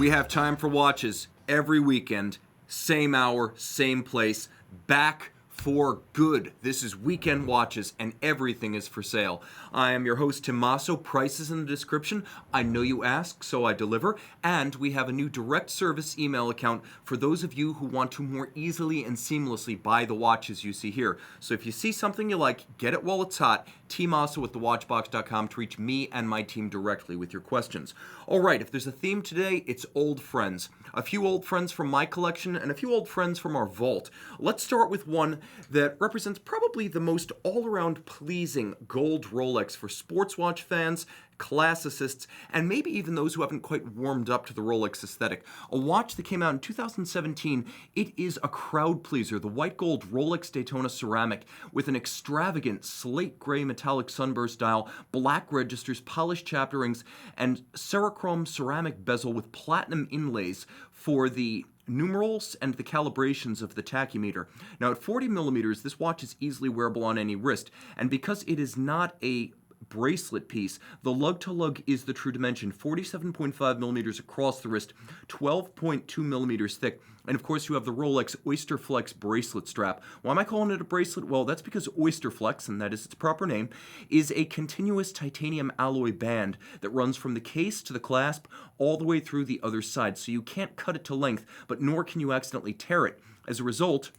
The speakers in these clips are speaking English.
We have time for watches every weekend, same hour, same place, back for good. This is Weekend Watches, and everything is for sale. I am your host, tmosso. Prices in the description. I know you ask, so I deliver. And we have a new direct service email account for those of you who want to more easily and seamlessly buy the watches you see here. So if you see something you like, get it while it's hot. tmosso@thewatchbox.com to reach me and my team directly with your questions. All right, if there's a theme today, it's old friends. A few old friends from my collection and a few old friends from our vault. Let's start with one that represents probably the most all-around pleasing gold Rolex for sports watch fans, classicists, and maybe even those who haven't quite warmed up to the Rolex aesthetic. A watch that came out in 2017, it is a crowd pleaser, the white gold Rolex Daytona ceramic with an extravagant slate gray metallic sunburst dial, black registers, polished chapter rings, and Cerachrome ceramic bezel with platinum inlays for the numerals and the calibrations of the tachymeter. Now at 40 millimeters, this watch is easily wearable on any wrist, and because it is not a bracelet piece, the lug-to-lug is the true dimension, 47.5 millimeters across the wrist, 12.2 millimeters thick, and of course you have the Rolex Oyster Flex bracelet strap. Why am I calling it a bracelet? Well, that's because Oyster Flex, and that is its proper name, is a continuous titanium alloy band that runs from the case to the clasp all the way through the other side, so you can't cut it to length, but nor can you accidentally tear it. As a result,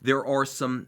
there are some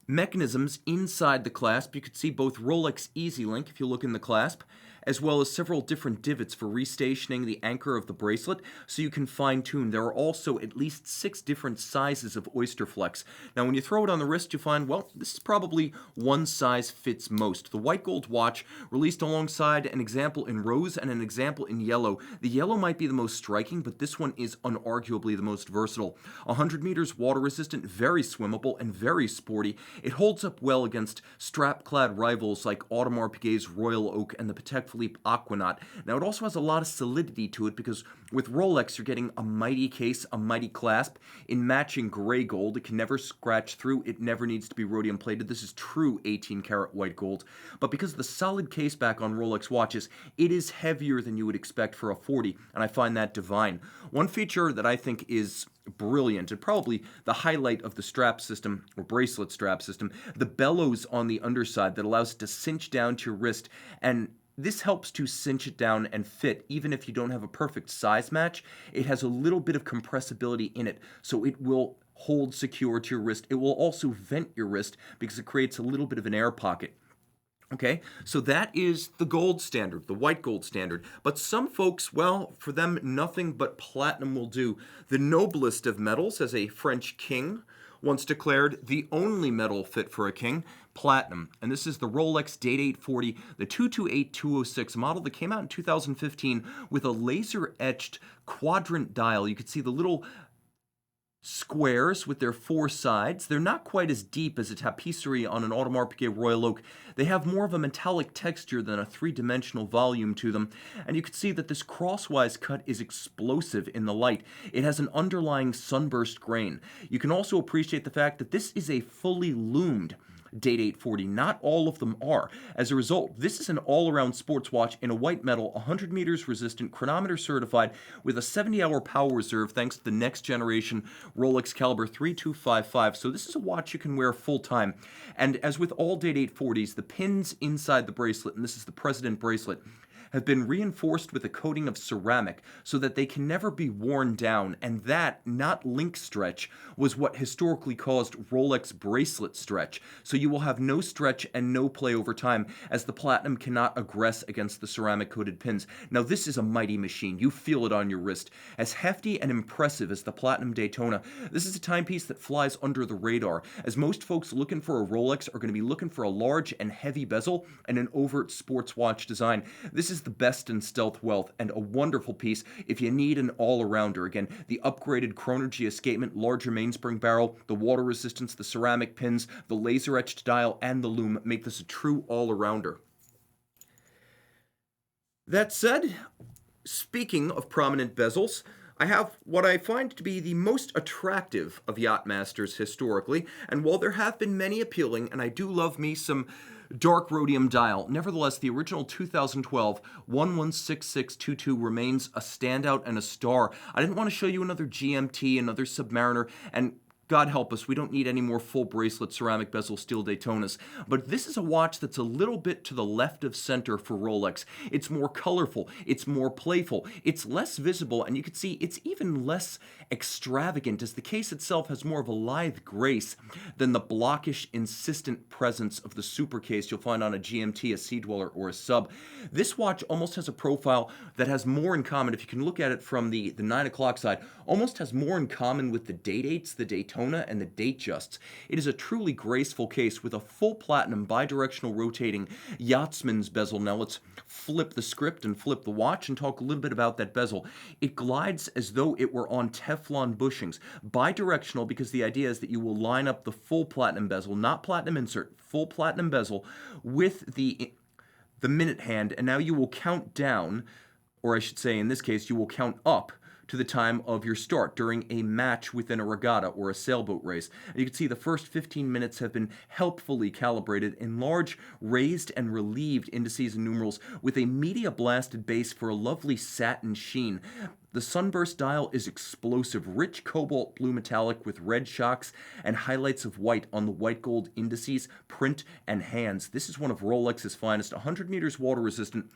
mechanisms inside the clasp. You could see both Rolex Easy Link if you look in the clasp, as well as several different divots for restationing the anchor of the bracelet so you can fine-tune. There are also at least 6 different sizes of Oyster Flex. Now when you throw it on the wrist, you find, well, this is probably one size fits most. The white gold watch released alongside an example in rose and an example in yellow. The yellow might be the most striking, but this one is unarguably the most versatile. 100 meters water resistant, very swimmable, and very sporty. It holds up well against strap-clad rivals like Audemars Piguet's Royal Oak and the Patek Philippe Aqua. Now it also has a lot of solidity to it because with Rolex you're getting a mighty case, a mighty clasp in matching gray gold. It can never scratch through, it never needs to be rhodium plated. This is true 18 karat white gold. But because of the solid case back on Rolex watches, it is heavier than you would expect for a 40, and I find that divine. One feature that I think is brilliant and probably the highlight of the strap system or bracelet strap system, the bellows on the underside that allows it to cinch down to your wrist, and this helps to cinch it down and fit even if you don't have a perfect size match. It has a little bit of compressibility in it, so it will hold secure to your wrist. It will also vent your wrist because it creates a little bit of an air pocket. Okay, so that is the gold standard, the white gold standard. But some folks, well, for them, nothing but platinum will do. The noblest of metals, as a French king once declared, the only metal fit for a king, platinum. And this is the Rolex Date 840, the 228206 model that came out in 2015 with a laser-etched quadrant dial. You could see the little squares with their 4 sides. They're not quite as deep as a tapisserie on an Audemars Piguet Royal Oak. They have more of a metallic texture than a 3-dimensional volume to them. And you can see that this crosswise cut is explosive in the light. It has an underlying sunburst grain. You can also appreciate the fact that this is a fully loomed Date 840. Not all of them are. As a result, this is an all-around sports watch in a white metal, 100 meters resistant, chronometer certified, with a 70-hour power reserve thanks to the next generation Rolex caliber 3255. So this is a watch you can wear full-time. And as with all Date 840s, the pins inside the bracelet, and this is the President bracelet, have been reinforced with a coating of ceramic so that they can never be worn down, and that, not link stretch, was what historically caused Rolex bracelet stretch. So you will have no stretch and no play over time, as the platinum cannot aggress against the ceramic coated pins. Now this is a mighty machine. You feel it on your wrist. As hefty and impressive as the Platinum Daytona, this is a timepiece that flies under the radar, as most folks looking for a Rolex are going to be looking for a large and heavy bezel and an overt sports watch design. This is the best in stealth wealth, and a wonderful piece if you need an all-arounder. Again, the upgraded Chrono G escapement, larger mainspring barrel, the water resistance, the ceramic pins, the laser-etched dial, and the lume make this a true all-arounder. That said, speaking of prominent bezels, I have what I find to be the most attractive of Yacht-Masters historically, and while there have been many appealing, and I do love me some dark rhodium dial. Nevertheless, the original 2012 116622 remains a standout and a star. I didn't want to show you another GMT, another Submariner, and God help us, we don't need any more full bracelet ceramic bezel steel Daytonas. But this is a watch that's a little bit to the left of center for Rolex. It's more colorful, it's more playful, it's less visible, and you can see it's even less extravagant as the case itself has more of a lithe grace than the blockish, insistent presence of the super case you'll find on a GMT, a Sea Dweller, or a Sub. This watch almost has a profile that has more in common, if you can look at it from the 9 o'clock side, almost has more in common with the Date 8s, the Daytona, and the Datejusts. It is a truly graceful case with a full platinum bidirectional rotating yachtsman's bezel. Now let's flip the script and flip the watch and talk a little bit about that bezel. It glides as though it were on Teflon bushings. Bidirectional because the idea is that you will line up the full platinum bezel, not platinum insert, full platinum bezel with the minute hand, and now you will count down, or I should say in this case, you will count up to the time of your start during a match within a regatta or a sailboat race. And you can see the first 15 minutes have been helpfully calibrated in large raised and relieved indices and numerals with a media blasted base for a lovely satin sheen. The sunburst dial is explosive, rich cobalt blue metallic with red shocks and highlights of white on the white gold indices, print, and hands. This is one of Rolex's finest, 100 meters water resistant.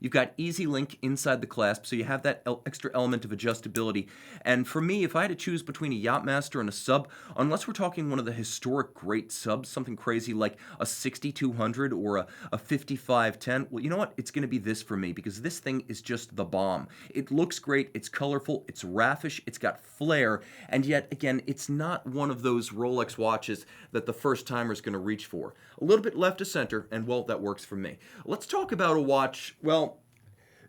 You've got easy link inside the clasp, so you have that extra element of adjustability. And for me, if I had to choose between a Yacht-Master and a Sub, unless we're talking one of the historic great Subs, something crazy like a 6200 or a 5510, well, you know what? It's going to be this for me, because this thing is just the bomb. It looks great, it's colorful, it's raffish, it's got flair, and yet, again, it's not one of those Rolex watches that the first timer's going to reach for. A little bit left of center, and well, that works for me. Let's talk about a watch, well,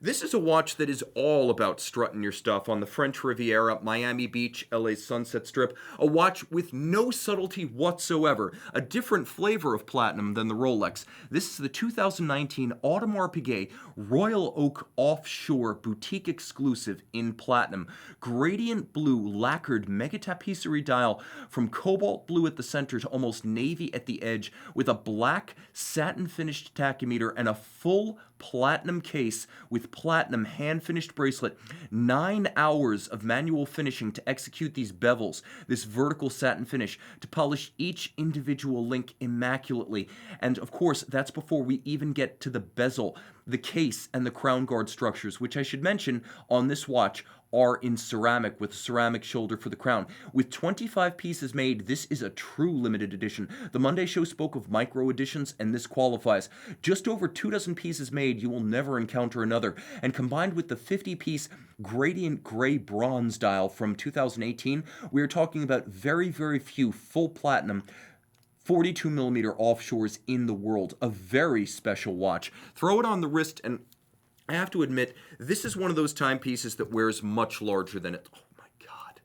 this is a watch that is all about strutting your stuff on the French Riviera, Miami Beach, LA's Sunset Strip. A watch with no subtlety whatsoever. A different flavor of platinum than the Rolex. This is the 2019 Audemars Piguet Royal Oak Offshore Boutique Exclusive in platinum. Gradient blue lacquered mega tapisserie dial from cobalt blue at the center to almost navy at the edge with a black satin finished tachymeter and a full platinum case with platinum hand-finished bracelet, 9 hours of manual finishing to execute these bevels, this vertical satin finish, to polish each individual link immaculately. And of course, that's before we even get to the bezel, the case, and the crown guard structures, which I should mention on this watch are in ceramic with a ceramic shoulder for the crown. With 25 pieces made, this is a true limited edition. The Monday show spoke of micro editions, and this qualifies. Just over 24 pieces made, you will never encounter another. And combined with the 50-piece gradient gray bronze dial from 2018, we are talking about very, very few full platinum 42mm offshores in the world. A very special watch. Throw it on the wrist, and I have to admit, this is one of those timepieces that wears much larger than it. Oh my God.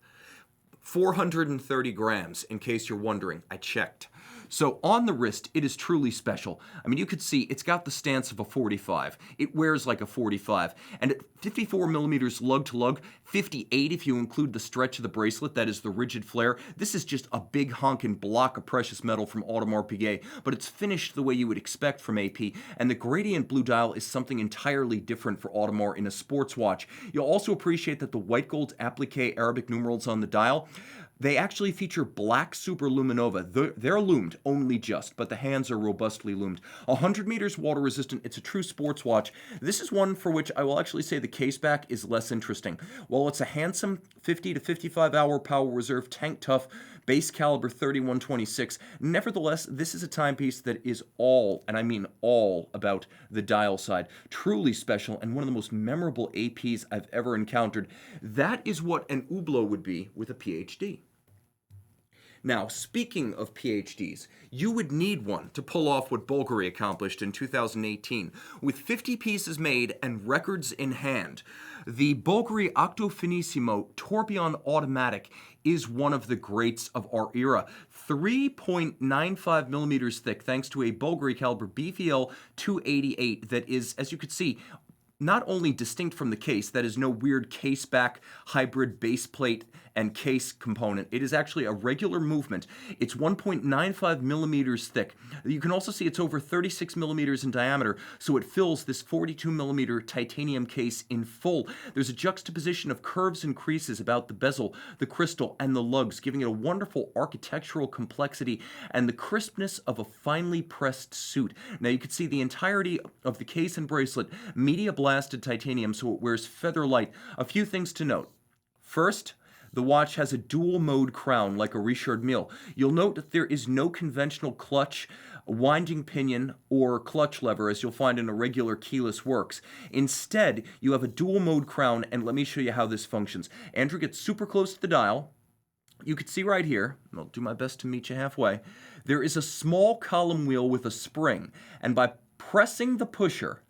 430 grams, in case you're wondering. I checked. So on the wrist, it is truly special. I mean, you could see it's got the stance of a 45. It wears like a 45. And at 54 millimeters lug to lug, 58 if you include the stretch of the bracelet, that is the rigid flare. This is just a big honking block of precious metal from Audemars Piguet, but it's finished the way you would expect from AP. And the gradient blue dial is something entirely different for Audemars in a sports watch. You'll also appreciate that the white gold applique Arabic numerals on the dial, they actually feature black superluminova. They're loomed, only just, but the hands are robustly loomed. 100 meters water resistant, it's a true sports watch. This is one for which I will actually say the case back is less interesting. While it's a handsome 50 to 55 hour power reserve tank tough base caliber 3126, nevertheless, this is a timepiece that is all, and I mean all, about the dial side. Truly special and one of the most memorable APs I've ever encountered. That is what an Hublot would be with a PhD. Now, speaking of PhDs, you would need one to pull off what Bulgari accomplished in 2018. With 50 pieces made and records in hand, the Bulgari Octo Finissimo Tourbillon Automatic is one of the greats of our era. 3.95 millimeters thick, thanks to a Bulgari caliber BVL 288 that is, as you could see, not only distinct from the case, that is no weird case back hybrid base plate and case component. It is actually a regular movement. It's 1.95 millimeters thick. You can also see it's over 36 millimeters in diameter, so it fills this 42 millimeter titanium case in full. There's a juxtaposition of curves and creases about the bezel, the crystal, and the lugs, giving it a wonderful architectural complexity and the crispness of a finely pressed suit. Now you can see the entirety of the case and bracelet, media blasted titanium, so it wears feather light. A few things to note. First, the watch has a dual mode crown like a Richard Mille. You'll note that there is no conventional clutch, winding pinion, or clutch lever as you'll find in a regular keyless works. Instead, you have a dual mode crown, and let me show you how this functions. Andrew gets super close to the dial. You can see right here, and I'll do my best to meet you halfway, there is a small column wheel with a spring, and by pressing the pusher,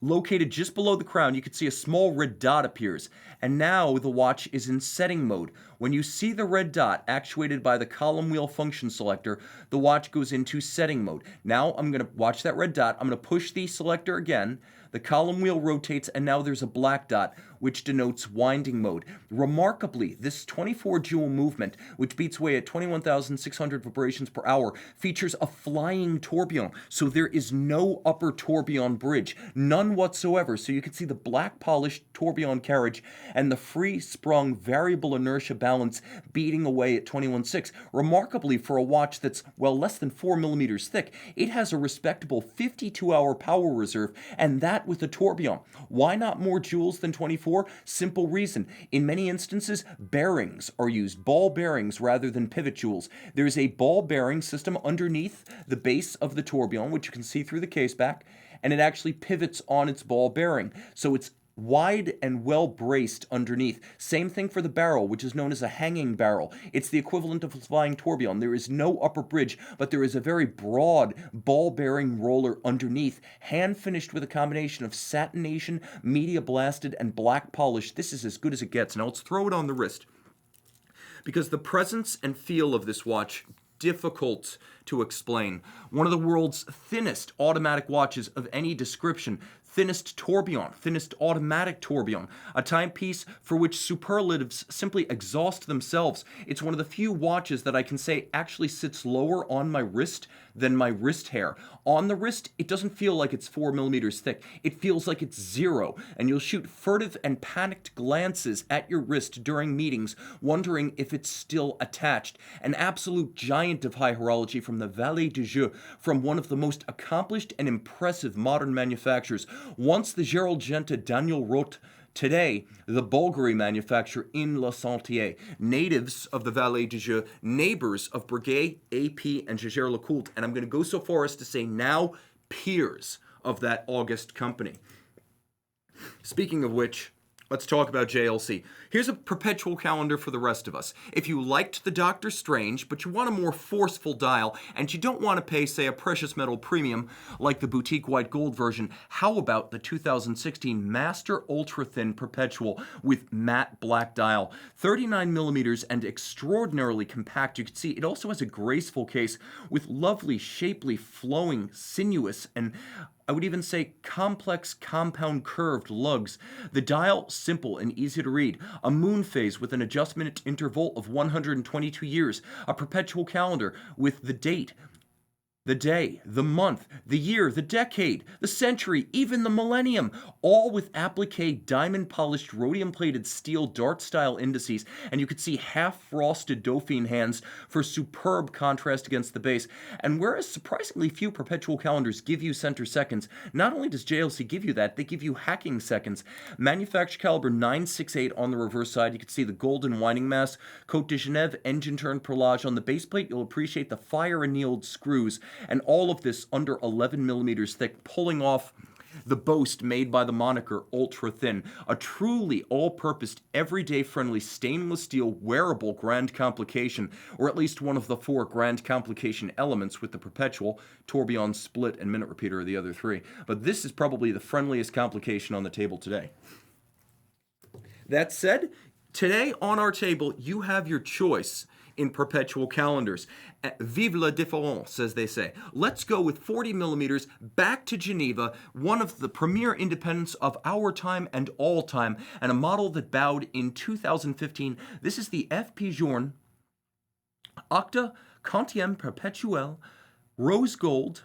located just below the crown, you can see a small red dot appears, and now the watch is in setting mode. When you see the red dot actuated by the column wheel function selector, the watch goes into setting mode. Now I'm going to watch that red dot. I'm going to push the selector again. The column wheel rotates, and now there's a black dot, which denotes winding mode. Remarkably, this 24 jewel movement, which beats away at 21,600 vibrations per hour, features a flying tourbillon, so there is no upper tourbillon bridge, none whatsoever. So you can see the black polished tourbillon carriage and the free-sprung variable inertia balance beating away at 21.6. Remarkably, for a watch that's, well, less than 4 millimeters thick, it has a respectable 52-hour power reserve, and that with a tourbillon. Why not more jewels than 24? Simple reason. In many instances, bearings are used, ball bearings rather than pivot jewels. There's a ball bearing system underneath the base of the tourbillon, which you can see through the case back, and it actually pivots on its ball bearing. So it's wide and well braced underneath. Same thing for the barrel, which is known as a hanging barrel. It's the equivalent of a flying tourbillon. There is no upper bridge, but there is a very broad ball-bearing roller underneath, hand-finished with a combination of satination, media blasted, and black polish. This is as good as it gets. Now let's throw it on the wrist, because the presence and feel of this watch, difficult to explain. One of the world's thinnest automatic watches of any description, thinnest tourbillon, thinnest automatic tourbillon, a timepiece for which superlatives simply exhaust themselves. It's one of the few watches that I can say actually sits lower on my wrist than my wrist hair. On the wrist, it doesn't feel like it's 4 millimeters thick. It feels like it's 0, and you'll shoot furtive and panicked glances at your wrist during meetings, wondering if it's still attached. An absolute giant of high horology from the Vallée du Jeu, from one of the most accomplished and impressive modern manufacturers. Once the Gerald Genta Daniel Roth, today the Bulgari manufacturer in La Sentier. Natives of the Vallée du Jeu, neighbors of Breguet, AP, and Jaeger LeCoultre, and I'm going to go so far as to say now peers of that august company. Speaking of which, let's talk about JLC. Here's a perpetual calendar for the rest of us. If you liked the Doctor Strange, but you want a more forceful dial, and you don't want to pay, say, a precious metal premium like the boutique white gold version, how about the 2016 Master Ultra Thin Perpetual with matte black dial? 39 millimeters and extraordinarily compact. You can see it also has a graceful case with lovely, shapely, flowing, sinuous, and I would even say complex compound curved lugs. The dial, simple and easy to read. A moon phase with an adjustment interval of 122 years. A perpetual calendar with the date, the day, the month, the year, the decade, the century, even the millennium, all with applique diamond-polished rhodium-plated steel dart-style indices, and you could see half-frosted Dauphine hands for superb contrast against the base. And whereas surprisingly few perpetual calendars give you center seconds, not only does JLC give you that, they give you hacking seconds. Manufactured caliber 968 on the reverse side. You can see the golden winding mass, Côte de Genève engine turn perlage on the base plate. You'll appreciate the fire-annealed screws, and all of this under 11 millimeters thick, pulling off the boast made by the moniker Ultra Thin, a truly all-purpose, everyday friendly stainless steel wearable grand complication, or at least one of the 4 grand complication elements, with the perpetual, tourbillon, split, and minute repeater are the other 3. But this is probably the friendliest complication on the table today. That said, today on our table, you have your choice in Perpetual calendars. Vive la différence, as they say. Let's go with 40 millimeters back to Geneva, one of the premier independents of our time and all time, and a model that bowed in 2015. This is the FP Journe Octa Quantieme Perpetuel Rose Gold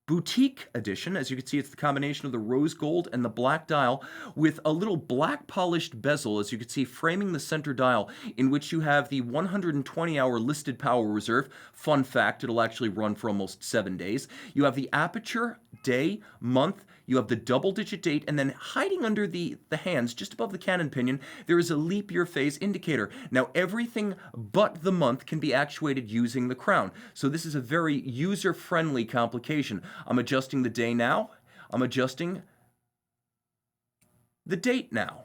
Boutique edition. As you can see, it's the combination of the rose gold and the black dial with a little black polished bezel, as you can see, framing the center dial, in which you have the 120-hour listed power reserve. Fun fact, it'll actually run for almost 7 days. You have the aperture, day, month. You have the double-digit date, and then hiding under the hands, just above the cannon pinion, there is a leap year phase indicator. Now, everything but the month can be actuated using the crown. So this is a very user-friendly complication. I'm adjusting the day now. I'm adjusting the date now.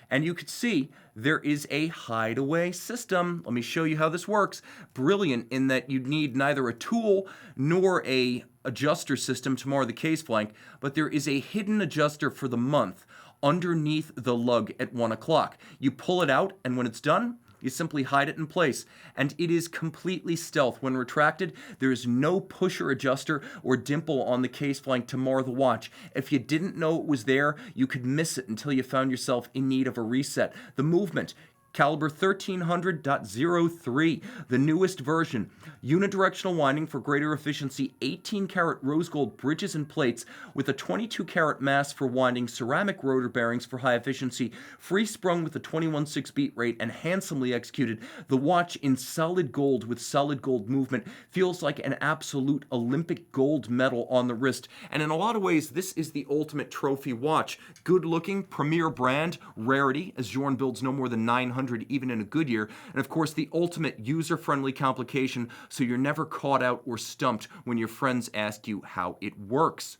And you can see there is a hideaway system. Let me show you how this works. Brilliant in that you need neither a tool nor a adjuster system to mar the case flank, but there is a hidden adjuster for the month underneath the lug at 1 o'clock. You pull it out, and when it's done, you simply hide it in place, and it is completely stealth. When retracted, there is no pusher adjuster or dimple on the case flank to mar the watch. If you didn't know it was there, you could miss it until you found yourself in need of a reset. The movement, caliber 1300.03, the newest version. Unidirectional winding for greater efficiency, 18-karat rose gold bridges and plates with a 22-karat mass for winding, ceramic rotor bearings for high efficiency, free sprung with a 21/6 beat rate, and handsomely executed. The watch in solid gold with solid gold movement feels like an absolute Olympic gold medal on the wrist. And in a lot of ways, this is the ultimate trophy watch. Good looking, premier brand, rarity, as Journe builds no more than 900 even in a good year, and of course the ultimate user-friendly complication, so you're never caught out or stumped when your friends ask you how it works.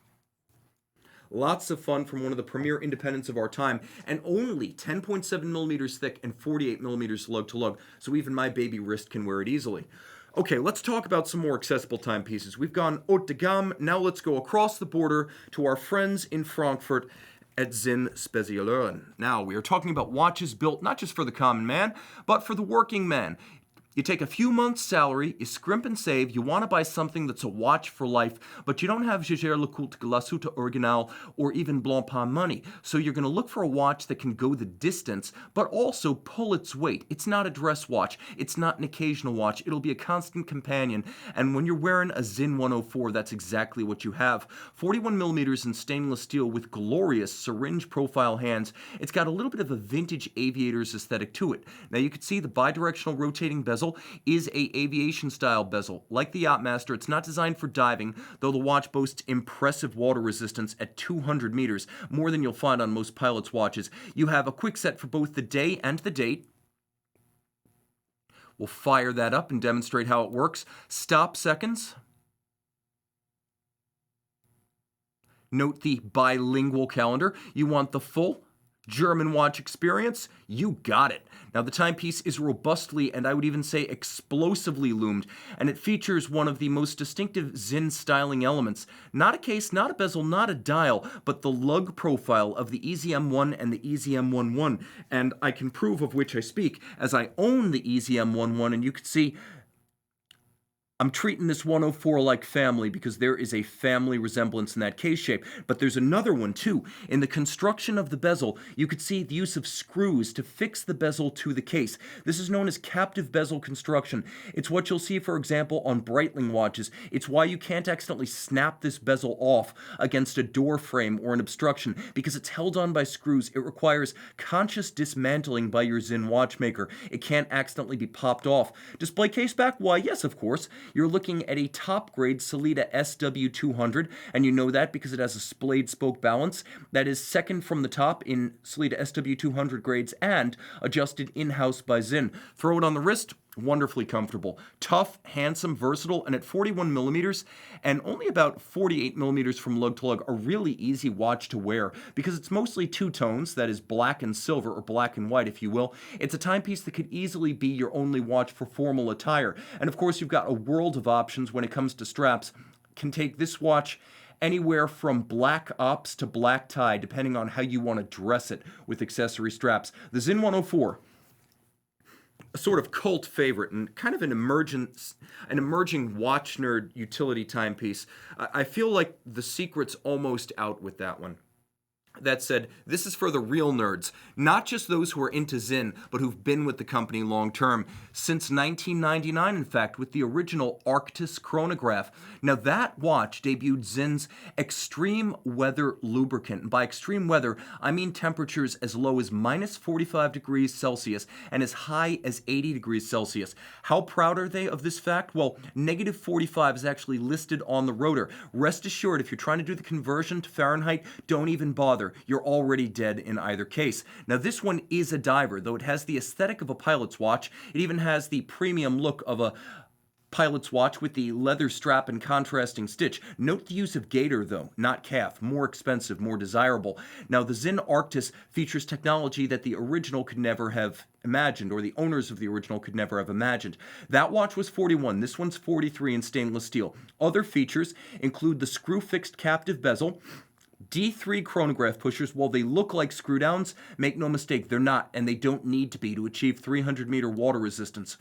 Lots of fun from one of the premier independents of our time, and only 10.7 millimeters thick and 48 millimeters lug to lug, so even my baby wrist can wear it easily. Okay, let's talk about some more accessible timepieces. We've gone haut de gamme, now let's go across the border to our friends in Frankfurt at Sinn Spezialuren. Now, we are talking about watches built not just for the common man, but for the working man. You take a few months' salary, you scrimp and save, you want to buy something that's a watch for life, but you don't have Jaeger, LeCoultre, Glasuta Original, or even Blancpain money. So you're going to look for a watch that can go the distance, but also pull its weight. It's not a dress watch. It's not an occasional watch. It'll be a constant companion. And when you're wearing a Sinn 104, that's exactly what you have. 41 millimeters in stainless steel with glorious syringe profile hands. It's got a little bit of a vintage aviator's aesthetic to it. Now you can see the bidirectional rotating bezel is a aviation style bezel. Like the Yacht-Master, it's not designed for diving, though the watch boasts impressive water resistance at 200 meters, more than you'll find on most pilots' watches. You have a quick set for both the day and the date. We'll fire that up and demonstrate how it works. Stop seconds. Note the bilingual calendar. You want the full German watch experience? You got it. Now the timepiece is robustly, and I would even say explosively loomed, and it features one of the most distinctive Sinn styling elements. Not a case, not a bezel, not a dial, but the lug profile of the EZM1 and the EZM11, and I can prove of which I speak, as I own the EZM11, and you can see I'm treating this 104 like family because there is a family resemblance in that case shape. But there's another one too. In the construction of the bezel, you could see the use of screws to fix the bezel to the case. This is known as captive bezel construction. It's what you'll see, for example, on Breitling watches. It's why you can't accidentally snap this bezel off against a door frame or an obstruction, because it's held on by screws. It requires conscious dismantling by your Sinn watchmaker. It can't accidentally be popped off. Display case back? Why, yes, of course. You're looking at a top-grade Sellita SW200, and you know that because it has a splayed spoke balance that is second from the top in Sellita SW200 grades and adjusted in-house by Sinn. Throw it on the wrist, wonderfully comfortable. Tough, handsome, versatile, and at 41 millimeters and only about 48 millimeters from lug to lug, a really easy watch to wear because it's mostly two tones, that is black and silver, or black and white if you will. It's a timepiece that could easily be your only watch for formal attire. And of course you've got a world of options when it comes to straps. Can take this watch anywhere from black ops to black tie, depending on how you want to dress it with accessory straps. The Sinn 104 a sort of cult favorite and kind of an emerging watch nerd utility timepiece. I feel like the secret's almost out with that one. That said, this is for the real nerds, not just those who are into Zinn, but who've been with the company long term. Since 1999, in fact, with the original Arctis chronograph. Now that watch debuted Zinn's extreme weather lubricant. And by extreme weather, I mean temperatures as low as minus 45 degrees Celsius and as high as 80 degrees Celsius. How proud are they of this fact? Well, negative 45 is actually listed on the rotor. Rest assured, if you're trying to do the conversion to Fahrenheit, don't even bother. You're already dead in either case. Now this one is a diver, though it has the aesthetic of a pilot's watch. It even has the premium look of a pilot's watch with the leather strap and contrasting stitch. Note the use of gaiter though, not calf. More expensive, more desirable. Now the Zinn Arctis features technology that the original could never have imagined, or the owners of the original could never have imagined. That watch was 41, this one's 43 in stainless steel. Other features include the screw-fixed captive bezel, D3 chronograph pushers. While they look like screw downs, make no mistake, they're not, and they don't need to be to achieve 300-meter water resistance.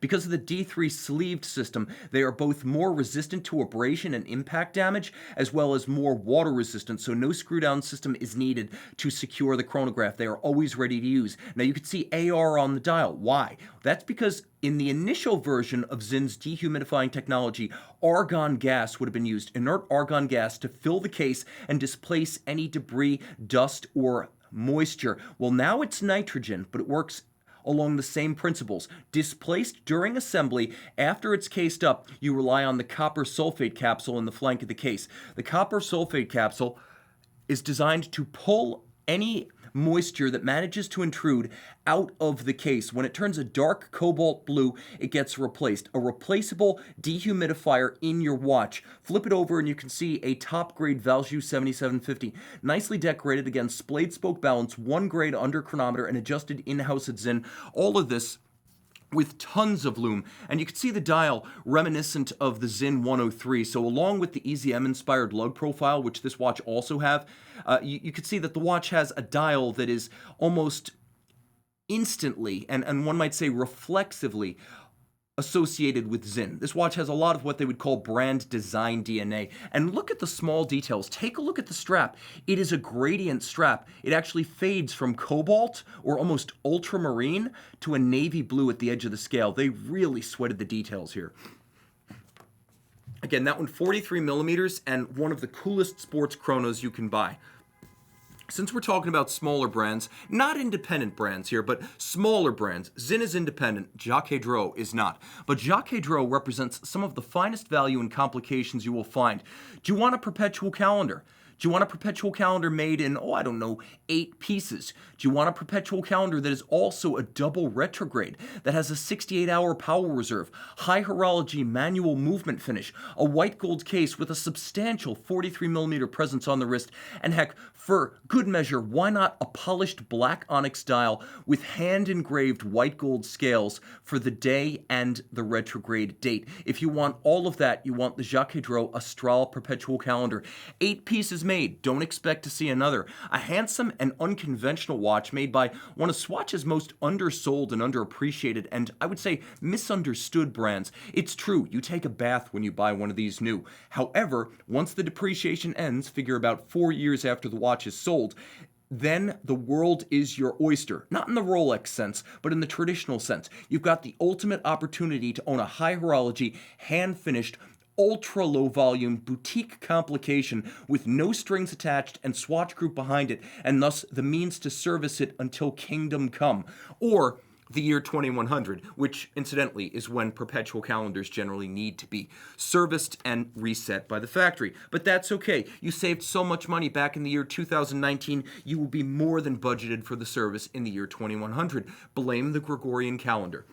Because of the D3 sleeved system, they are both more resistant to abrasion and impact damage, as well as more water resistant, so no screw down system is needed to secure the chronograph. They are always ready to use. Now you can see AR on the dial. Why? That's because in the initial version of Zinn's dehumidifying technology, argon gas would have been used, inert argon gas, to fill the case and displace any debris, dust, or moisture. Well, now it's nitrogen, but it works along the same principles. Displaced during assembly, after it's cased up, you rely on the copper sulfate capsule in the flank of the case. The copper sulfate capsule is designed to pull any moisture that manages to intrude out of the case. When it turns a dark cobalt blue, it gets replaced. A replaceable dehumidifier in your watch. Flip it over and you can see a top grade Valjoux 7750. Nicely decorated, again, splayed spoke balance, 1 grade under chronometer, and adjusted in-house at Zinn. All of this with tons of lume, and you can see the dial reminiscent of the Zinn 103. So along with the EZM-inspired lug profile, which this watch also have, you can see that the watch has a dial that is almost instantly, and one might say reflexively, associated with Zinn. This watch has a lot of what they would call brand design DNA. And look at the small details. Take a look at the strap. It is a gradient strap. It actually fades from cobalt or almost ultramarine to a navy blue at the edge of the scale. They really sweated the details here. Again, that one 43 millimeters and one of the coolest sports chronos you can buy. Since we're talking about smaller brands, not independent brands here, but smaller brands, Zinn is independent, Jaquet is not. But Jaquet represents some of the finest value and complications you will find. Do you want a perpetual calendar? Do you want a perpetual calendar made in, 8 pieces? Do you want a perpetual calendar that is also a double retrograde, that has a 68-hour power reserve, high horology manual movement finish, a white gold case with a substantial 43mm presence on the wrist, and heck, for good measure, why not a polished black onyx dial with hand-engraved white gold scales for the day and the retrograde date? If you want all of that, you want the Jaquet Astrale Perpetual Calendar. 8 pieces made. Don't expect to see another. A handsome and unconventional watch made by one of Swatch's most undersold and underappreciated and, I would say, misunderstood brands. It's true, you take a bath when you buy one of these new. However, once the depreciation ends, figure about 4 years after the watch is sold, then the world is your oyster. Not in the Rolex sense, but in the traditional sense. You've got the ultimate opportunity to own a high horology, hand-finished, ultra low volume boutique complication with no strings attached and Swatch Group behind it, and thus the means to service it until kingdom come. Or the year 2100, which incidentally is when perpetual calendars generally need to be serviced and reset by the factory. But that's okay. You saved so much money back in the year 2019, you will be more than budgeted for the service in the year 2100. Blame the Gregorian calendar.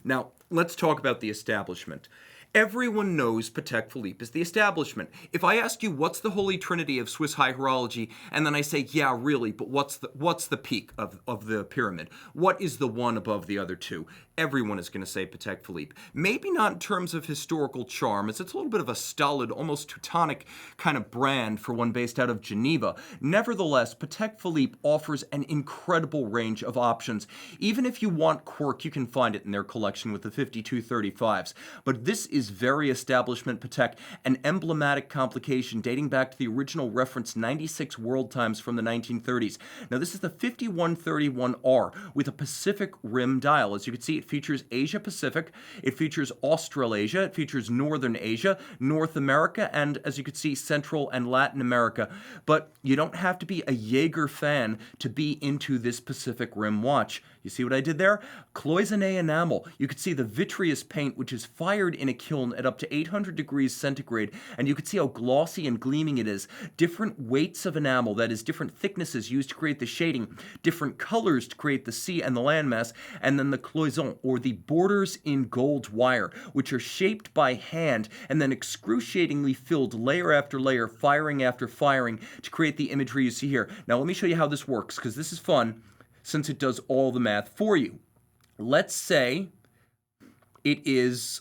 Now, let's talk about the establishment. Everyone knows Patek Philippe is the establishment. If I ask you what's the holy trinity of Swiss high horology, and then I say, yeah, really, but what's the peak of the pyramid? What is the one above the other two? Everyone is going to say Patek Philippe. Maybe not in terms of historical charm, as it's a little bit of a stolid, almost Teutonic kind of brand for one based out of Geneva. Nevertheless, Patek Philippe offers an incredible range of options. Even if you want quirk, you can find it in their collection with the 5235s. But this is very establishment Patek, an emblematic complication dating back to the original reference 96 world times from the 1930s. Now this is the 5131R with a Pacific rim dial. As you can see, it features Asia Pacific, it features Australasia, it features Northern Asia, North America, and as you can see, Central and Latin America. But you don't have to be a Jaeger fan to be into this Pacific rim watch. You see what I did there? Cloisonne enamel. You could see the vitreous paint, which is fired in a kiln at up to 800 degrees centigrade, and you can see how glossy and gleaming it is. Different weights of enamel, that is, different thicknesses used to create the shading, different colors to create the sea and the landmass, and then the cloisonne, or the borders in gold wire, which are shaped by hand and then excruciatingly filled layer after layer, firing after firing, to create the imagery you see here. Now let me show you how this works, because this is fun, since it does all the math for you. Let's say it is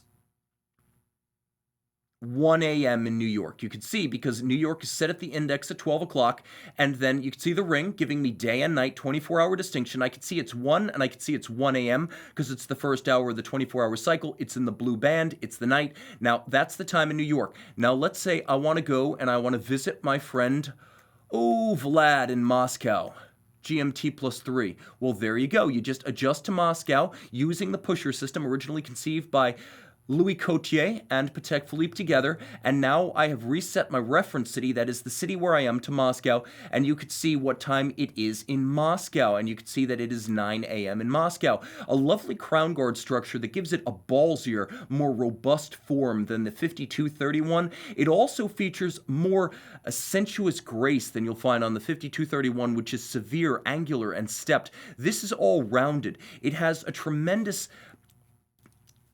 1 a.m. in New York. You can see, because New York is set at the index at 12 o'clock, and then you can see the ring giving me day and night 24-hour distinction. I can see it's 1, and I can see it's 1 a.m. because it's the first hour of the 24-hour cycle. It's in the blue band. It's the night. Now, that's the time in New York. Now, let's say I want to go and I want to visit my friend, Vlad in Moscow. GMT +3. Well, there you go. You just adjust to Moscow using the pusher system originally conceived by Louis Coutier and Patek Philippe together, and now I have reset my reference city, that is the city where I am, to Moscow, and you could see what time it is in Moscow, and you could see that it is 9 a.m. in Moscow. A lovely crown guard structure that gives it a ballsier, more robust form than the 5231. It also features more sensuous grace than you'll find on the 5231, which is severe, angular, and stepped. This is all rounded. It has a tremendous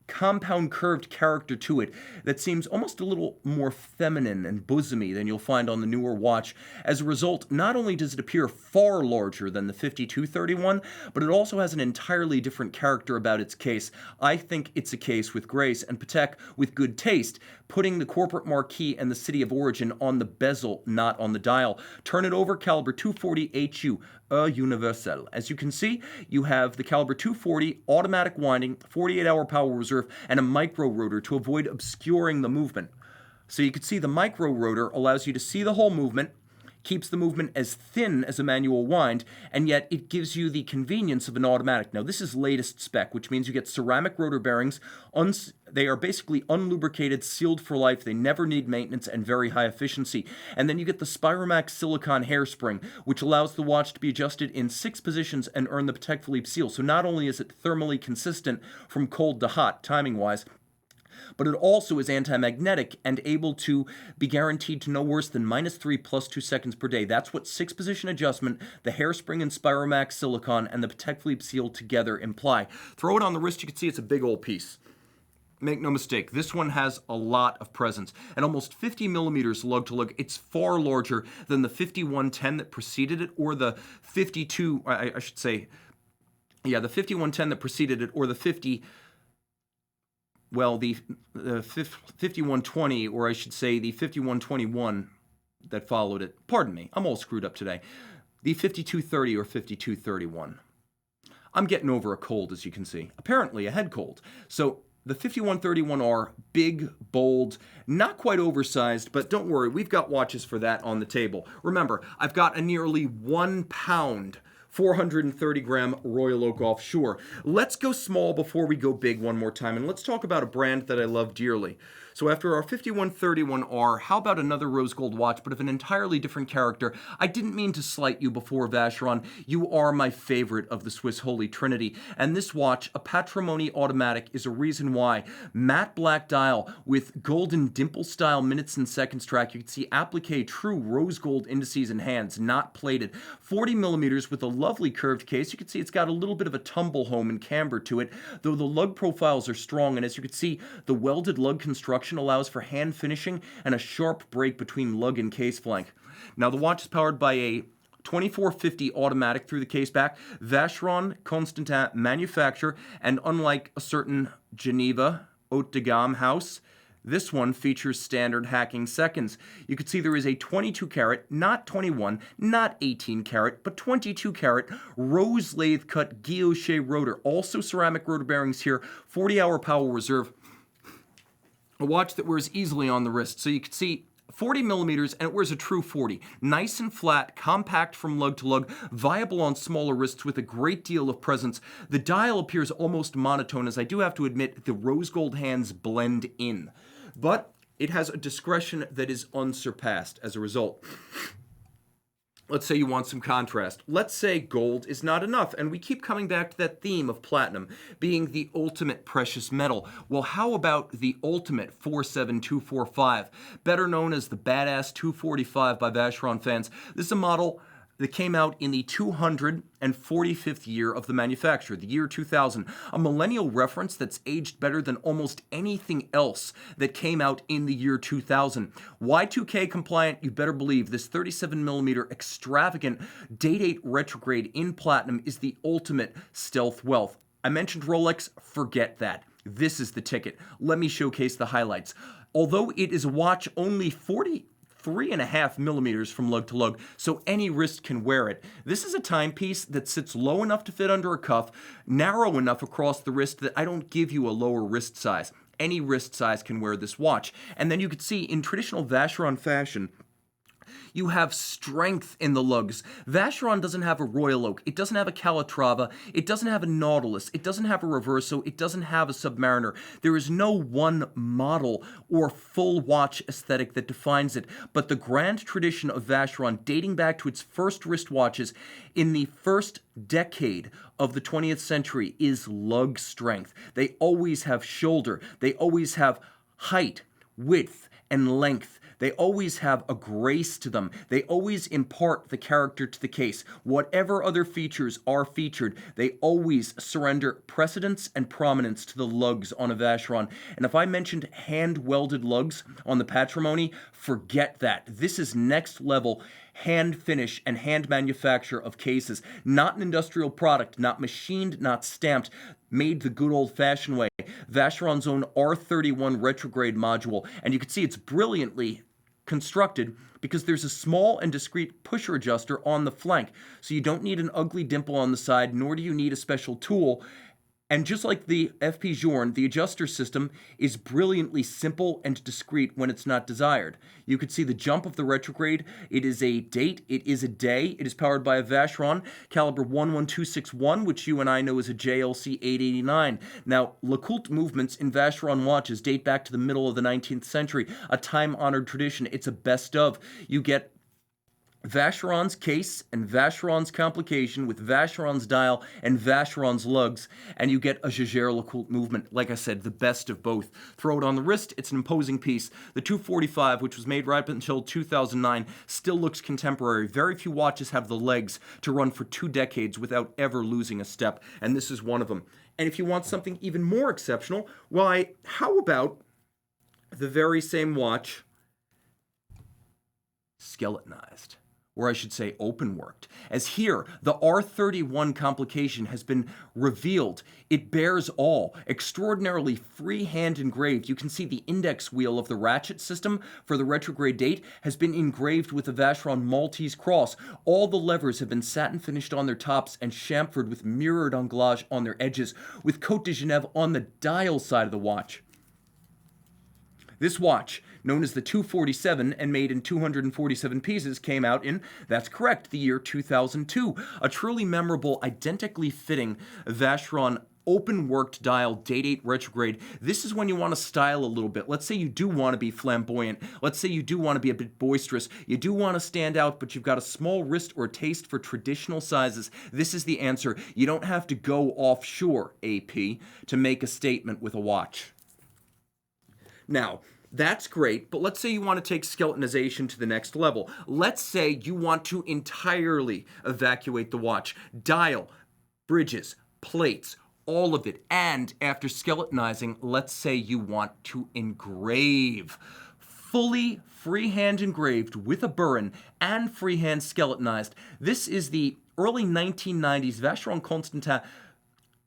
compound curved character to it that seems almost a little more feminine and bosomy than you'll find on the newer watch. As a result, not only does it appear far larger than the 5231, but it also has an entirely different character about its case. I think it's a case with grace, and Patek with good taste, putting the corporate marquee and the city of origin on the bezel, not on the dial. Turn it over, caliber 240 HU. Universal. As you can see, you have the caliber 240 automatic winding, 48-hour power reserve, and a micro rotor to avoid obscuring the movement. So you can see the micro rotor allows you to see the whole movement, keeps the movement as thin as a manual wind, and yet it gives you the convenience of an automatic. Now, this is latest spec, which means you get ceramic rotor bearings. They are basically unlubricated, sealed for life. They never need maintenance, and very high efficiency. And then you get the Spiromax silicone hairspring, which allows the watch to be adjusted in 6 positions and earn the Patek Philippe seal. So not only is it thermally consistent from cold to hot, timing-wise, but it also is anti-magnetic and able to be guaranteed to no worse than -3 + 2 seconds per day. That's what 6-position adjustment, the hairspring and Spiromax silicone, and the Patek Philippe seal together imply. Throw it on the wrist, you can see it's a big old piece. Make no mistake, this one has a lot of presence. At almost 50 millimeters lug to lug, it's far larger than the 5110 that preceded it, or the 52, I should say, yeah, the 5110 that preceded it, or the 5120, or I should say the 5121 that followed it. Pardon me, I'm all screwed up today. The 5230 or 5231. I'm getting over a cold, as you can see. Apparently a head cold. So the 5131R, big, bold, not quite oversized, but don't worry, we've got watches for that on the table. Remember, I've got a nearly 1 pound 430-gram Royal Oak Offshore. Let's go small before we go big one more time, and let's talk about a brand that I love dearly. So after our 5131R, how about another rose gold watch, but of an entirely different character? I didn't mean to slight you before, Vacheron. You are my favorite of the Swiss Holy Trinity. And this watch, a Patrimony automatic, is a reason why. Matte black dial with golden dimple-style minutes and seconds track. You can see applique true rose gold indices and hands, not plated. 40 millimeters with a lovely curved case. You can see it's got a little bit of a tumble home and camber to it, though the lug profiles are strong, and as you can see, the welded lug construction allows for hand finishing and a sharp break between lug and case flank. Now the watch is powered by a 2450 automatic through the case back, Vacheron Constantin manufacturer, and unlike a certain Geneva haute de gamme house, this one features standard hacking seconds. You can see there is a 22 karat, not 21, not 18 karat, but 22 karat rose lathe cut guilloche rotor. Also ceramic rotor bearings here, 40-hour power reserve. A watch that wears easily on the wrist. So you can see 40 millimeters, and it wears a true 40. Nice and flat, compact from lug to lug, viable on smaller wrists with a great deal of presence. The dial appears almost monotone, as I do have to admit the rose gold hands blend in. But it has a discretion that is unsurpassed as a result. Let's say you want some contrast. Let's say gold is not enough, and we keep coming back to that theme of platinum being the ultimate precious metal. Well, how about the ultimate 47245, better known as the Badass 245 by Vacheron fans? This is a model that came out in the 245th year of the manufacture, the year 2000, a millennial reference that's aged better than almost anything else that came out in the year 2000. Y2K compliant, you better believe this 37mm extravagant date 8 retrograde in platinum is the ultimate stealth wealth. I mentioned Rolex, forget that. This is the ticket. Let me showcase the highlights. Although it is a watch only 3.5 millimeters from lug to lug, so any wrist can wear it. This is a timepiece that sits low enough to fit under a cuff, narrow enough across the wrist that I don't give you a lower wrist size. Any wrist size can wear this watch. And then you can see in traditional Vacheron fashion, you have strength in the lugs. Vacheron doesn't have a Royal Oak. It doesn't have a Calatrava. It doesn't have a Nautilus. It doesn't have a Reverso. It doesn't have a Submariner. There is no one model or full watch aesthetic that defines it, but the grand tradition of Vacheron, dating back to its first wristwatches in the first decade of the 20th century, is lug strength. They always have shoulder. They always have height, width, and length. They always have a grace to them. They always impart the character to the case. Whatever other features are featured, they always surrender precedence and prominence to the lugs on a Vacheron. And if I mentioned hand-welded lugs on the Patrimony, forget that. This is next level hand finish and hand manufacture of cases. Not an industrial product, not machined, not stamped, made the good old-fashioned way. Vacheron's own R31 retrograde module, and you can see it's brilliantly constructed because there's a small and discreet pusher adjuster on the flank, so you don't need an ugly dimple on the side, nor do you need a special tool. And just like the FP Journe, the adjuster system is brilliantly simple and discreet when it's not desired. You could see the jump of the retrograde. It is a date. It is a day. It is powered by a Vacheron caliber 11261, which you and I know is a JLC 889. Now, LeCoultre movements in Vacheron watches date back to the middle of the 19th century, a time-honored tradition. It's a best of. You get Vacheron's case and Vacheron's complication with Vacheron's dial and Vacheron's lugs, and you get a Jaeger LeCoultre movement. Like I said, the best of both. Throw it on the wrist, it's an imposing piece. The 245, which was made right up until 2009, still looks contemporary. Very few watches have the legs to run for 2 decades without ever losing a step, and this is one of them. And if you want something even more exceptional, why, how about the very same watch skeletonized? Or I should say open-worked. As here, the R31 complication has been revealed. It bears all. Extraordinarily freehand engraved. You can see the index wheel of the ratchet system for the retrograde date has been engraved with the Vacheron Maltese cross. All the levers have been satin finished on their tops and chamfered with mirrored anglage on their edges, with Côte de Genève on the dial side of the watch. This watch, known as the 247 and made in 247 pieces, came out in, that's correct, the year 2002. A truly memorable, identically fitting Vacheron open-worked dial date 8 retrograde. This is when you want to style a little bit. Let's say you do want to be flamboyant. Let's say you do want to be a bit boisterous. You do want to stand out, but you've got a small wrist or taste for traditional sizes. This is the answer. You don't have to go offshore, AP, to make a statement with a watch. Now, That's great, but let's say you want to take skeletonization to the next level. Let's say you want to entirely evacuate the watch. Dial, bridges, plates, all of it. And after skeletonizing, let's say you want to engrave. Fully freehand engraved with a burin and freehand skeletonized. This is the early 1990s Vacheron Constantin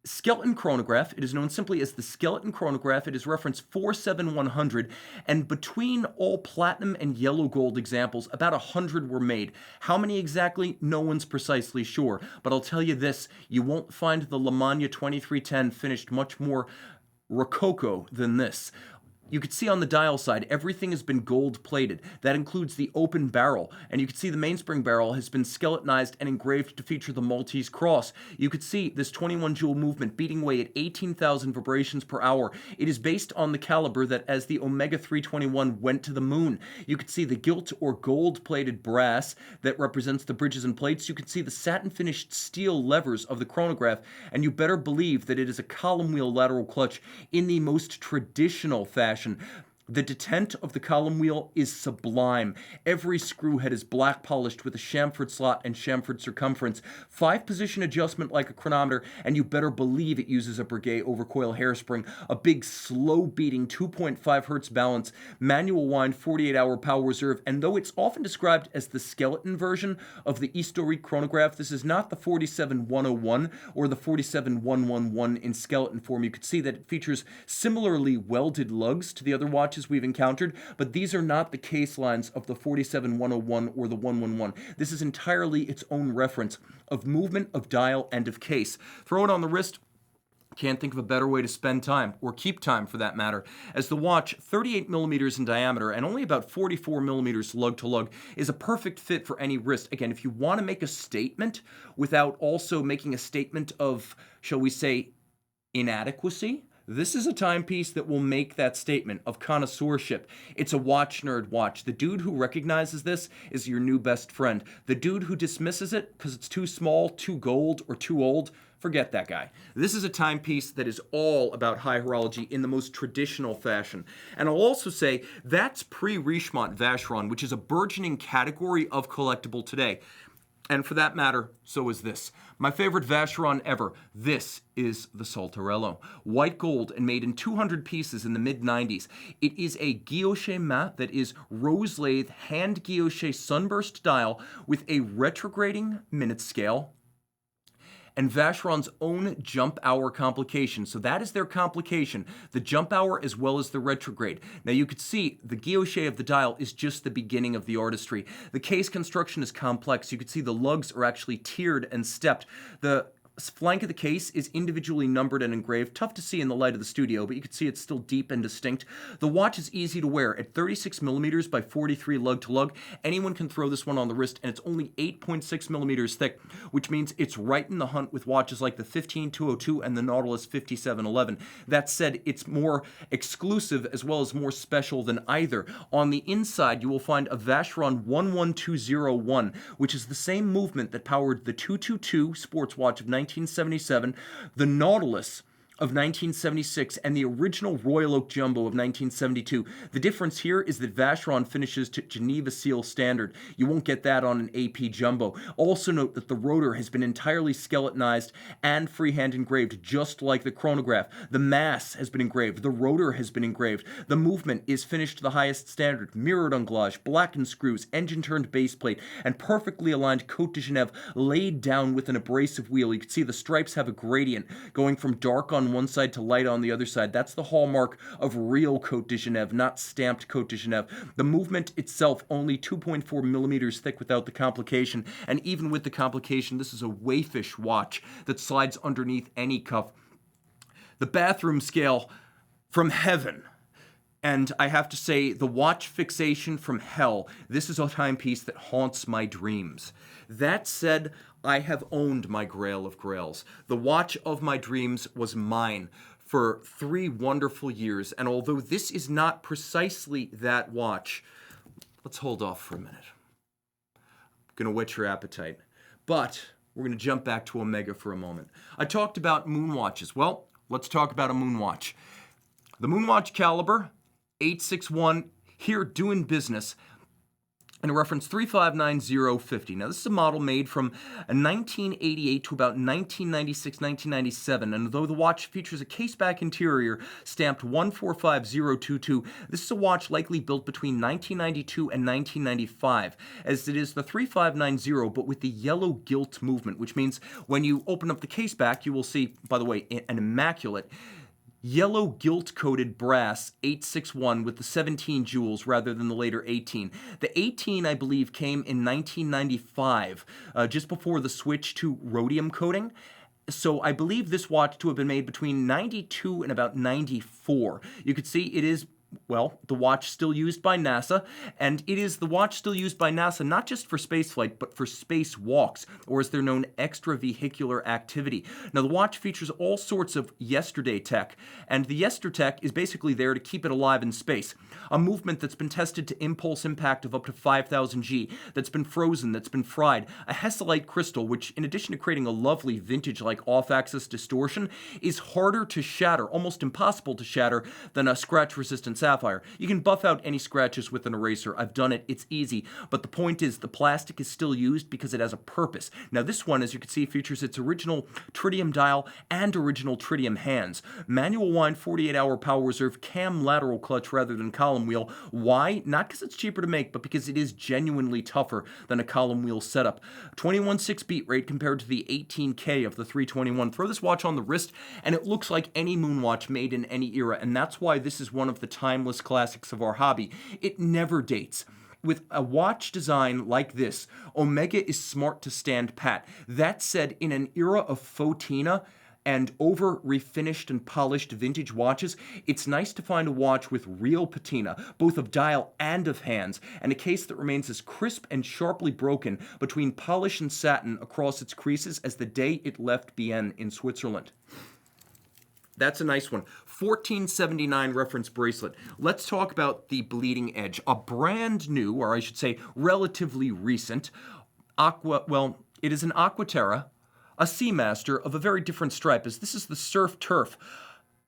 skeleton chronograph. It is known simply as the skeleton chronograph. It is reference 47100, and between all platinum and yellow gold examples, about 100 were made. How many exactly? No one's precisely sure, but I'll tell you this, you won't find the Lemania 2310 finished much more rococo than this. You can see on the dial side, everything has been gold plated. That includes the open barrel. And you can see the mainspring barrel has been skeletonized and engraved to feature the Maltese cross. You could see this 21 jewel movement beating away at 18,000 vibrations per hour. It is based on the caliber that as the Omega 321 went to the moon. You could see the gilt or gold plated brass that represents the bridges and plates. You can see the satin finished steel levers of the chronograph. And you better believe that it is a column wheel lateral clutch in the most traditional fashion. The detent of the column wheel is sublime. Every screw head is black polished with a chamfered slot and chamfered circumference. 5-position adjustment like a chronometer, and you better believe it uses a Breguet overcoil hairspring, a big slow beating 2.5 hertz balance, manual wind 48-hour power reserve, and though it's often described as the skeleton version of the historique chronograph, this is not the 47101 or the 47111 in skeleton form. You could see that it features similarly welded lugs to the other watches we've encountered, but these are not the case lines of the 47101 or the 111. This is entirely its own reference of movement, of dial, and of case. Throw it on the wrist. Can't think of a better way to spend time, or keep time for that matter, as the watch, 38 millimeters in diameter and only about 44 millimeters lug to lug, is a perfect fit for any wrist. Again, if you want to make a statement without also making a statement of, shall we say, inadequacy, this is a timepiece that will make that statement of connoisseurship. It's a watch nerd watch. The dude who recognizes this is your new best friend. The dude who dismisses it because it's too small, too gold, or too old, forget that guy. This is a timepiece that is all about high horology in the most traditional fashion. And I'll also say that's pre-Richemont Vacheron, which is a burgeoning category of collectible today. And for that matter, so is this. My favorite Vacheron ever. This is the Saltarello. White gold and made in 200 pieces in the mid-90s. It is a guilloche mat that is rose lathe hand guilloche sunburst dial with a retrograding minute scale and Vacheron's own jump hour complication. So that is their complication, the jump hour as well as the retrograde. Now you could see the guilloche of the dial is just the beginning of the artistry. The case construction is complex. You could see the lugs are actually tiered and stepped. The flank of the case is individually numbered and engraved. Tough to see in the light of the studio, but you can see it's still deep and distinct. The watch is easy to wear. At 36 millimeters by 43 lug to lug, anyone can throw this one on the wrist, and it's only 8.6 millimeters thick, which means it's right in the hunt with watches like the 15202 and the Nautilus 5711. That said, it's more exclusive as well as more special than either. On the inside, you will find a Vacheron 11201, which is the same movement that powered the 222 sports watch of 1977, the Nautilus of 1976, and the original Royal Oak Jumbo of 1972. The difference here is that Vacheron finishes to Geneva Seal standard. You won't get that on an AP Jumbo. Also note that the rotor has been entirely skeletonized and freehand engraved, just like the chronograph. The mass has been engraved. The rotor has been engraved. The movement is finished to the highest standard. Mirrored anglage, blackened screws, engine-turned base plate, and perfectly aligned Côte de Genève laid down with an abrasive wheel. You can see the stripes have a gradient going from dark on one side to light on the other side. That's the hallmark of real Côte de Genève, not stamped Côte de Genève. The movement itself only 2.4 millimeters thick without the complication, and even with the complication, this is a wayfish watch that slides underneath any cuff. The bathroom scale from heaven. And I have to say, the watch fixation from hell, this is a timepiece that haunts my dreams. That said, I have owned my grail of grails. The watch of my dreams was mine for 3 wonderful years, and although this is not precisely that watch, let's hold off for a minute. I'm gonna whet your appetite. But we're gonna jump back to Omega for a moment. I talked about Moonwatches. Well, let's talk about a Moonwatch. The Moonwatch caliber, 861, here doing business. And a reference 359050. Now, this is a model made from 1988 to about 1996, 1997. And though the watch features a caseback interior stamped 145022, this is a watch likely built between 1992 and 1995, as it is the 3590, but with the yellow gilt movement, which means when you open up the caseback, you will see, by the way, an immaculate yellow gilt-coated brass 861 with the 17 jewels rather than the later 18. The 18, I believe, came in 1995, just before the switch to rhodium coating. So I believe this watch to have been made between 92 and about 94. You could see it is, well, the watch still used by NASA, and it is the watch still used by NASA not just for spaceflight, but for spacewalks, or as they're known, extravehicular activity. Now, the watch features all sorts of yesterday tech, and the yestertech is basically there to keep it alive in space. A movement that's been tested to impulse impact of up to 5,000 G, that's been frozen, that's been fried, a Hesselite crystal, which, in addition to creating a lovely vintage-like off-axis distortion, is harder to shatter, almost impossible to shatter, than a scratch-resistant sapphire. You can buff out any scratches with an eraser. I've done it. It's easy. But the point is the plastic is still used because it has a purpose. Now this one, as you can see, features its original tritium dial and original tritium hands. Manual wind 48-hour power reserve cam lateral clutch rather than column wheel. Why? Not because it's cheaper to make, but because it is genuinely tougher than a column wheel setup. 21.6 beat rate compared to the 18K of the 321. Throw this watch on the wrist and it looks like any Moonwatch made in any era, and that's why this is one of the timeless classics of our hobby. It never dates. With a watch design like this, Omega is smart to stand pat. That said, in an era of fauxtina and over-refinished and polished vintage watches, it's nice to find a watch with real patina, both of dial and of hands, and a case that remains as crisp and sharply broken between polish and satin across its creases as the day it left Bienne in Switzerland. That's a nice one. 1479 reference bracelet. Let's talk about the bleeding edge. A brand new, or I should say relatively recent, Aqua, well, it is an Aqua Terra, a Seamaster of a very different stripe, as this is the Surf Turf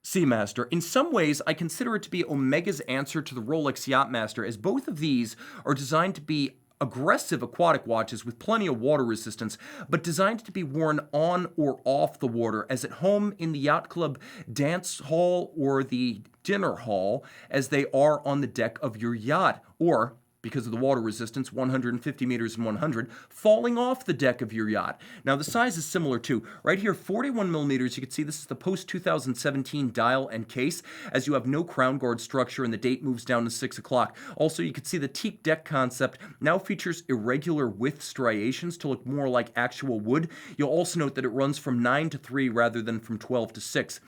Seamaster. In some ways, I consider it to be Omega's answer to the Rolex Yacht-Master, as both of these are designed to be aggressive aquatic watches with plenty of water resistance, but designed to be worn on or off the water, as at home in the yacht club dance hall or the dinner hall, as they are on the deck of your yacht, or, because of the water resistance, 150 meters and 100, falling off the deck of your yacht. Now, the size is similar too. Right here, 41 millimeters. You can see this is the post-2017 dial and case, as you have no crown guard structure and the date moves down to 6 o'clock. Also, you can see the teak deck concept now features irregular width striations to look more like actual wood. You'll also note that it runs from 9 to 3 rather than from 12 to 6.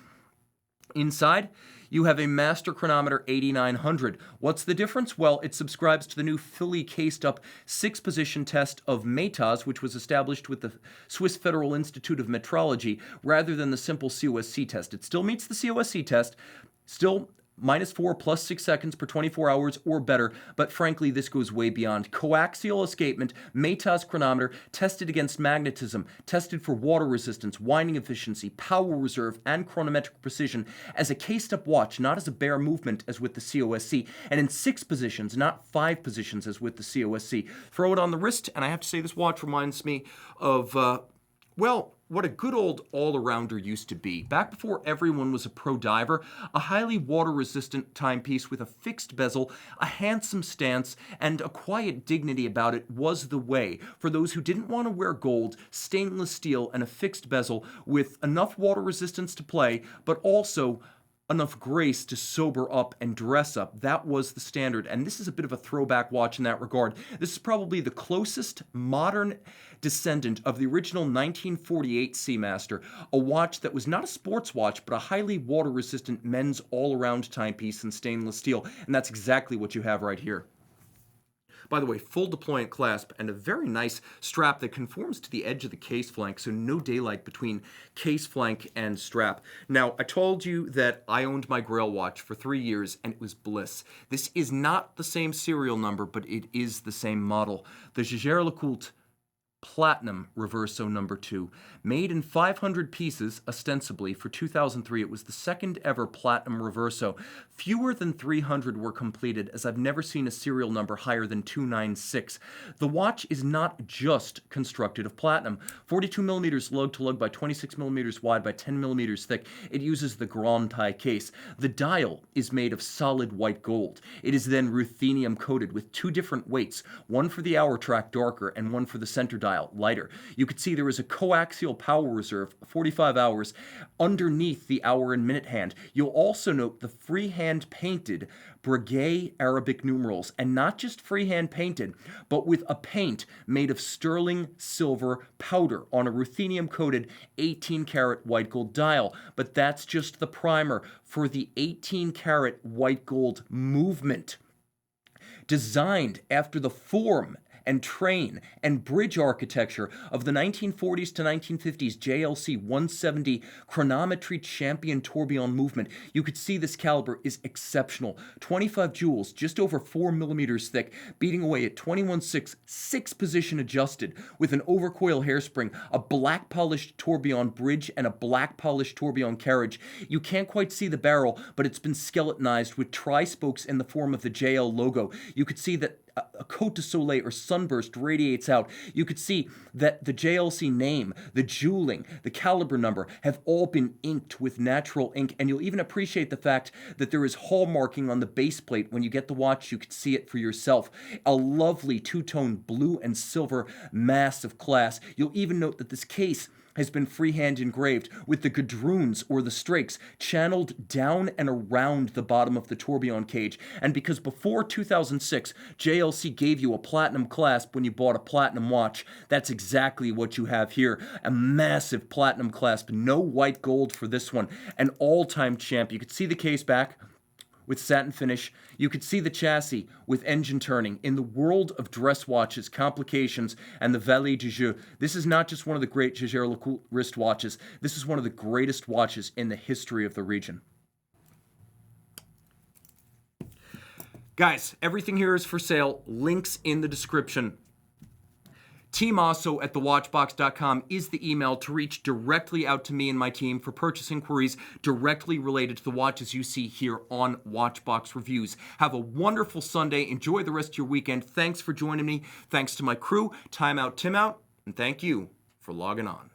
Inside, you have a master chronometer 8900. What's the difference? Well, it subscribes to the new fully cased up 6-position test of METAS, which was established with the Swiss Federal Institute of Metrology, rather than the simple COSC test. It still meets the COSC test, still -4 plus 6 seconds per 24 hours or better, but frankly, this goes way beyond. Coaxial escapement, METAS chronometer, tested against magnetism, tested for water resistance, winding efficiency, power reserve, and chronometric precision as a cased-up watch, not as a bare movement as with the COSC, and in 6 positions, not 5 positions as with the COSC. Throw it on the wrist, and I have to say this watch reminds me of, well, what a good old all-arounder used to be. Back before everyone was a pro diver, a highly water-resistant timepiece with a fixed bezel, a handsome stance, and a quiet dignity about it was the way for those who didn't want to wear gold, stainless steel, and a fixed bezel with enough water resistance to play, but also enough grace to sober up and dress up. That was the standard, and this is a bit of a throwback watch in that regard. This is probably the closest modern descendant of the original 1948 Seamaster, a watch that was not a sports watch, but a highly water-resistant men's all-around timepiece in stainless steel, and that's exactly what you have right here. By the way, full deployant clasp and a very nice strap that conforms to the edge of the case flank, so no daylight between case flank and strap. Now, I told you that I owned my Grail watch for 3 years, and it was bliss. This is not the same serial number, but it is the same model. The Jaeger LeCoultre Platinum Reverso number 2. Made in 500 pieces, ostensibly, for 2003. It was the second ever Platinum Reverso. Fewer than 300 were completed, as I've never seen a serial number higher than 296. The watch is not just constructed of platinum. 42 millimeters lug to lug by 26 millimeters wide by 10 millimeters thick. It uses the Grand Tie case. The dial is made of solid white gold. It is then ruthenium coated with 2 different weights, one for the hour track darker and one for the center dial lighter. You could see there is a coaxial power reserve, 45 hours, underneath the hour and minute hand. You'll also note the freehand painted Breguet Arabic numerals, and not just freehand painted, but with a paint made of sterling silver powder on a ruthenium coated 18 karat white gold dial. But that's just the primer for the 18 karat white gold movement. Designed after the form and train and bridge architecture of the 1940s to 1950s JLC 170 chronometry champion tourbillon movement. You could see this caliber is exceptional. 25 jewels, just over 4 millimeters thick, beating away at 21.6, 6 position adjusted, with an overcoil hairspring, a black polished tourbillon bridge, and a black polished tourbillon carriage. You can't quite see the barrel, but it's been skeletonized with tri-spokes in the form of the JL logo. You could see that a Côte de Soleil or sunburst radiates out. You could see that the JLC name, the jeweling, the caliber number have all been inked with natural ink, and you'll even appreciate the fact that there is hallmarking on the base plate. When you get the watch, you can see it for yourself. A lovely two-tone blue and silver, massive class. You'll even note that this case has been freehand engraved with the gadroons or the strakes channeled down and around the bottom of the tourbillon cage. And because before 2006, JLC gave you a platinum clasp when you bought a platinum watch, that's exactly what you have here. A massive platinum clasp, no white gold for this one. An all-time champ. You could see the case back with satin finish. You could see the chassis with engine turning. In the world of dress watches, complications, and the Valet du Jeu, this is not just one of the great Jaeger LeCoultre wrist watches. This is one of the greatest watches in the history of the region. Guys, everything here is for sale. Links in the description. tmosso at thewatchbox.com is the email to reach directly out to me and my team for purchase inquiries directly related to the watches you see here on Watchbox Reviews. Have a wonderful Sunday. Enjoy the rest of your weekend. Thanks for joining me. Thanks to my crew, Time Out, Tim Out, and thank you for logging on.